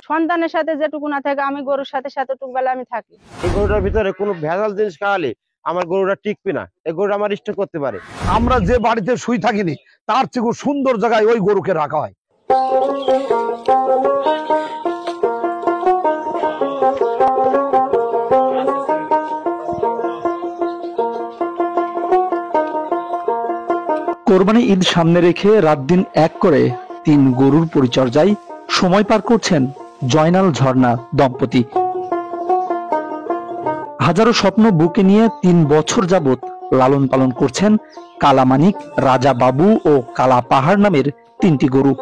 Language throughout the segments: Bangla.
সন্তানের সাথে যেটুকু না থাকে আমি গরুর সাথে সাথেটুকু বেলা আমি থাকি। এই গরুটার ভিতরে কোনো ভেজাল জিনিস খাওয়ালে আমার গরুটা টিকবে না, এই গরুটা আমার স্টক করতে পারে। আমরা যে বাড়িতে শুই থাকিনি তার চেয়ে খুব সুন্দর জায়গায় ওই গরুকে রাখা হয়। কোরবানি ঈদ সামনে রেখে রাত দিন এক করে 3 গরুর পরিচর্যায় সময় পার করছেন জয়নাল ঝর্ণা দম্পতি। হাজারো স্বপ্ন বুকে নিয়ে 3 বছর যাবত লালন পালন করছেন কালামানিক, রাজা বাবু ও কালা পাহাড় নামের 3টি গরু।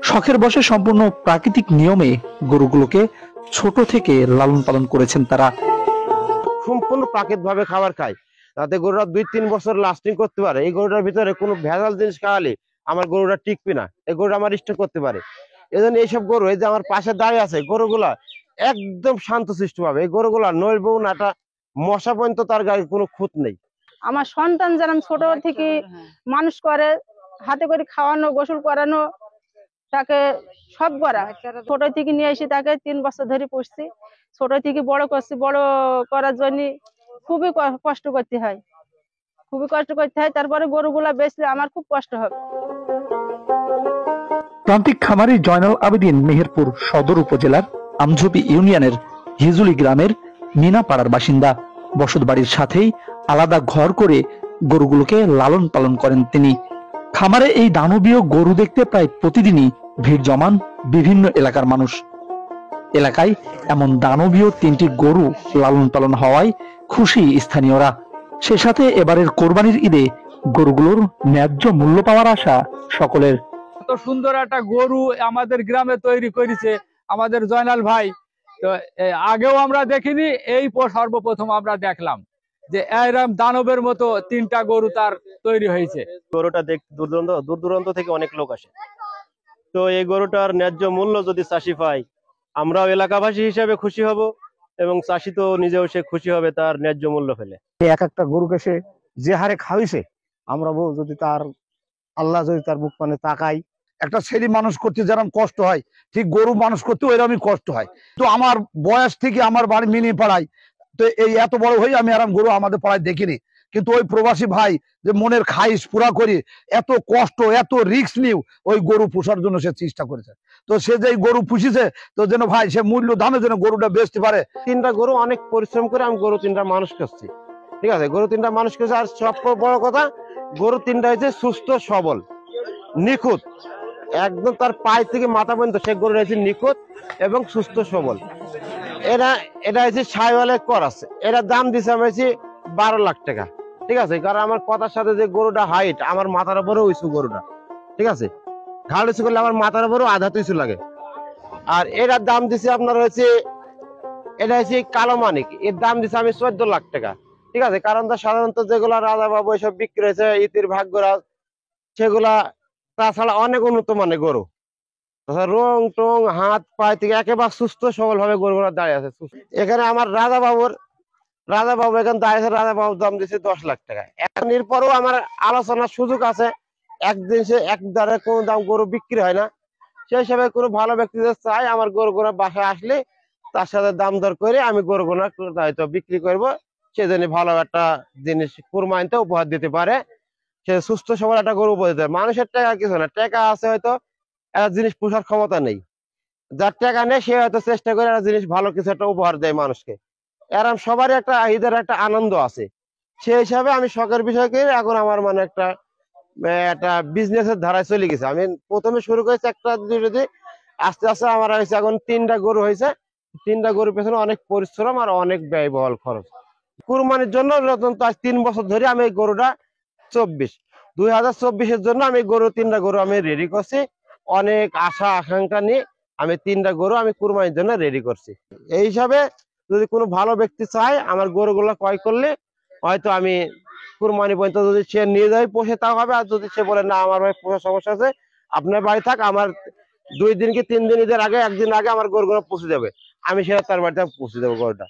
শখের বশে সম্পূর্ণ প্রাকৃতিক নিয়মে গরুগুলোকে ছোট থেকে লালন পালন করেছেন তারা। সম্পূর্ণ প্রাকৃতিক ভাবে খাবার খায়, যাতে গরুটা 2-3 বছর লাস্টিং করতে পারে। এই গরুটার ভিতরে কোনো ভেজাল জিনিস খাওয়ালে আমার গরুটা টিকবে না, এই গরুটা আমার স্টক করতে পারে। এই জন্য এইসব গরু, এই যে আমার পাশে দাঁড়িয়ে আছে, গরুগুলা একদম শান্তশিষ্ট ভাবে, এই গরুগুলা নড়বেও না, একটা মশা পর্যন্ত তার গায়ে কোনো খুঁত নেই। আমার সন্তান যারা ছোট থেকে মানুষ করে, হাতে করে খাওয়ানো, গোসল করানো, তাকে সব করা, ছোট থেকে নিয়ে এসে তাকে 3 বছর ধরে পুষছি। ছোট থেকে বড় করছি, বড় করার জন্য খুবই কষ্ট করতে হয়, তারপরে গরুগুলা বেচলে আমার খুব কষ্ট হবে। প্রান্তিক খামারি জয়নাল আবেদিন মেহেরপুর সদর উপজেলার আমঝুপি ইউনিয়নের হিজুলি গ্রামের মিনাপাড়ার বাসিন্দা। বসত বাড়ির সাথেই আলাদা ঘর করে গরুগুলোকে লালন পালন করেন তিনি। খামারে এই দানবীয় গরু দেখতে প্রায় প্রতিদিনই ভিড় জমান বিভিন্ন এলাকার মানুষ। এলাকায় এমন দানবীয় 3টি গরু লালন পালন হওয়ায় খুশি স্থানীয়রা। সে সাথে এবারের কোরবানির ঈদে গরুগুলোর ন্যায্য মূল্য পাওয়ার আশা সকলের। এত সুন্দর একটা গরু আমাদের গ্রামে তৈরি করেছে আমাদের জয়নাল ভাই, তো আগেও আমরা দেখিনি, এই সর্বপ্রথম আমরা দেখলাম যে এরকম দানবের মতো 3টা গরু তার তৈরি হয়েছে। গরুটা দেখতে দূর দূরান্ত থেকে অনেক লোক আসে, তো এই গরুটার ন্যায্য মূল্য যদি চাষি পায়, আমরাও এলাকাবাসী হিসাবে খুশি হব এবং চাষি তো নিজেও সে খুশি হবে তার ন্যায্য মূল্য পেলে। এক একটা গরুকে সে যে হারে খাওয়াইছে, আমরা যদি তার আল্লাহ যদি তার বুক মানে তাকাই, একটা ছেলে মানুষ করতে যেরকম কষ্ট হয়, ঠিক গরু মানুষ করতে ওইরকমই কষ্ট হয়। তো আমার বয়স থেকে আমার বাড়ি মিনি পাড়ায়, তো এই এত বড় হয়ে আমি আরাম গরু আমাদের পাড়ায় দেখিনি, কিন্তু ওই প্রবাসী ভাই যে মনের খাইশ পুরা করি এত কষ্ট এত রিস্ক নিয়ে ওই গরু পোষার জন্য সে চেষ্টা করেছে। তো সে যে গরু পুষিছে, তো যেন ভাই সে মূল্য দামে যেন গরুটা বেচতে পারে। 3টা গরু অনেক পরিশ্রম করে আমি গরু 3টা মানুষ করছি, ঠিক আছে, গরু 3টা মানুষ করছি। আর সব বড় কথা, গরু 3টা হয়েছে সুস্থ সবল নিখুঁত, একদম তার পায়ে থেকে মাথা পর্যন্ত সে গরু রয়েছে নিখুঁত এবং সুস্থ সবল। এটা হচ্ছে সাইওয়ালের কর আছে, এটার দাম দিছে আমি 12 লাখ টাকা, ঠিক আছে। কারণ আমার কথার সাথে যে গরুটা হাইট, আমার মাথার উপরে উঁচু গরুটা, ঠিক আছে, ঘাড় উঁচু করলে আমার মাথার উপরেও আধা উঁচু লাগে। আর এটার দাম দিছে আপনার এটা হচ্ছে কালো মানিক, এর দাম দিছে আমি 14 লাখ টাকা, ঠিক আছে। কারণ তার সাধারণত যেগুলা রাজা বাবু এসব বিক্রি হয়েছে ইতির ভাগ্যরাজ, সেগুলা তাছাড়া অনেক উন্নত মানের গরু, রং টং হাত পায়ে থেকে একেবারে সুস্থ সবল ভাবে গরুগুলা দাঁড়িয়ে আছে। এখানে আমার রাজা বাবু এখানে দাঁড়িয়েছে, রাজা বাবুর দাম দিচ্ছে 10 লাখ টাকা। এখন এরপরেও আমার আলোচনার সুযোগ আছে, একদিন সে এক দ্বারে কোনো দাম গরু বিক্রি হয় না, সেই হিসাবে কোনো ভালো ব্যক্তিদের চাই আমার গরুগুলা বাসায় আসলে তার সাথে দাম দর করে আমি গরুগুলা হয়তো বিক্রি করবো, সেজন্য ভালো একটা জিনিস কুরবানিতে উপহার দিতে পারে, সে সুস্থ সবল একটা গরু উপহার দিতে পারে। মানুষের টাকা কিছু না, টাকা আছে হয়তো একটা জিনিস পোষার ক্ষমতা নেই, যার টাকা নেই সে হয়তো চেষ্টা করে একটা জিনিস ভালো কিছু একটা উপহার দেয় মানুষকে। এরকম সবারই একটা ঈদের একটা আনন্দ আছে, সেই হিসাবে আমি শখের বিষয় করে এখন আমার মানে একটা বিজনেসের ধারায় চলে গেছে। আমি প্রথমে শুরু করেছি একটা দুটো, আস্তে আস্তে আমার হয়েছে এখন 3টা গরু হয়েছে। 3টা গরুর পেছনে অনেক পরিশ্রম আর অনেক ব্যয়বহুল খরচ। কুরবানির জন্য 3 বছর ধরে আমি এই গরুটা 2024-এর জন্য আমি গরু 3টা গরু আমি রেডি করছি, অনেক আশা আকাঙ্ক্ষা নিয়ে আমি 3টা গরু আমি কুরবানির জন্য রেডি করছি। এই হিসাবে যদি কোনো ভালো ব্যক্তি চায় আমার গরুগুলো ক্রয় করলে হয়তো আমি কুরবানি পর্যন্ত যদি সে নিয়ে যায় পোষে তাও হবে, আর যদি সে বলে না আমার ভাই পোষার সমস্যা আছে আপনার বাড়ি থাক, আমার 2 দিন কি 3 দিন ঈদের আগে 1 দিন আগে আমার গরুগুলো পৌঁছে যাবে, আমি সেটা তার বাড়িতে পৌঁছে দেবো গরুটা।